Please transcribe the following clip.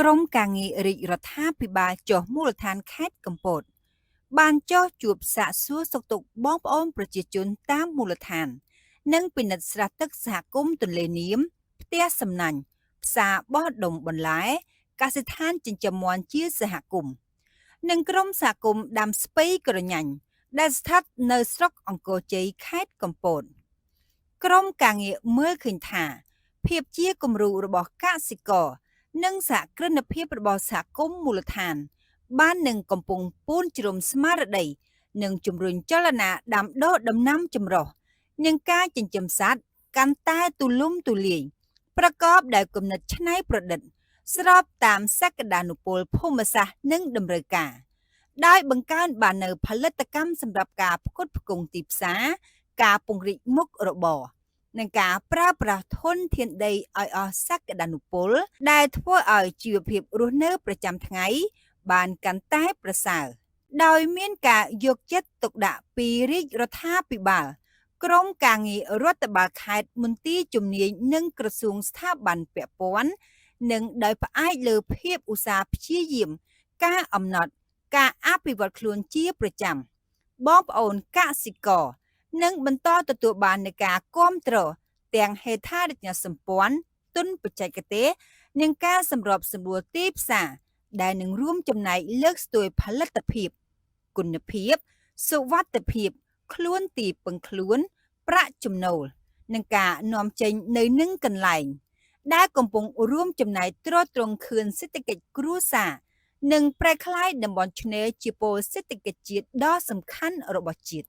ក្រុមការងាររាជរដ្ឋាភិបាលចុះមូលដ្ឋានខេត្តកំពតបានចុះជួបសាកសួរសុខទុក្ខបងប្អូនប្រជាជនតាមមូលដ្ឋាននិងពិនិត្យស្រះទឹកសហគមន៍ទន្លេនាមផ្ទះសំណាញ់ផ្សារបោះដុំបន្លែកសិដ្ឋានចិញ្ចឹមមាន់ជាសហគមន៍និងក្រុមសហគមន៍ដាំស្ពៃក្រញាញ់ដែលស្ថិតនៅស្រុកអង្គរជ័យខេត្តកំពតក្រុមការងារមើលឃើញថាភាពជាគំរូរបស់កសិករនិងសហគ្រិនភាពរបស់សហគមន៍មូលដ្ឋានបាននឹងកំពុងពូនជ្រុំស្មារតីនិងជំរុញចលនាដាំដុះដំណាំចម្រុះនិងការចិញ្ចឹមសត្វកាន់តែទូលំទូលាយប្រកបដោយគំនិតច្នៃប្រឌិតស្របតាមសក្តានុពលភូមិសាស្ត្រនិងតម្រូវការដោយបង្កើនបាននូវផលិតកម្មសម្រាប់ការផ្គត់ផ្គង់ទីផ្សារការពង្រីកមុខរបរនិងការប្រើប្រាស់ធនធានដីឲ្យអស់សក្តានុពលដែលធ្វើឲ្យជីវភាពរស់នៅប្រចាំថ្ងៃបានកាន់តែប្រសើរដោយមានការយកចិត្តទុកដាក់ពីរាជរដ្ឋាភិបាលក្រុមការងាររដ្ឋបាលខេត្តមន្ទីរជំនាញនិងក្រសួងស្ថាប័នពាក់ព័ន្ធនិងដោយផ្អែកលើភាពឧស្សាហ៍ព្យាយាមការអំណត់ការអភិវឌ្ឍខ្លួនជាប្រចាំបងប្អូនកសិករនិងបន្តទទួលបាននូវការគាំទ្រទាំងហេដ្ឋារចនាសម្ព័ន្ធទុនបច្ចេកទេសនិងការសម្របសម្រួលទីផ្សារដែលនឹងរួមចំណែកលើកស្ទួយផលិតភាពគុណភាពសុវត្ថិភាពខ្លួនទីពឹងខ្លួនប្រាក់ចំណូលនិងការនាំចេញនៅនឹងកន្លែងដែលកំពុងរួមចំណែកទ្រទ្រង់ខឿនសេដ្ឋកិច្ចគ្រួសារនិងប្រែក្លាយតំបន់ឆ្នេរជាពលសេដ្ឋកិច្ចជាតិដ៏សំខាន់របស់ជាតិ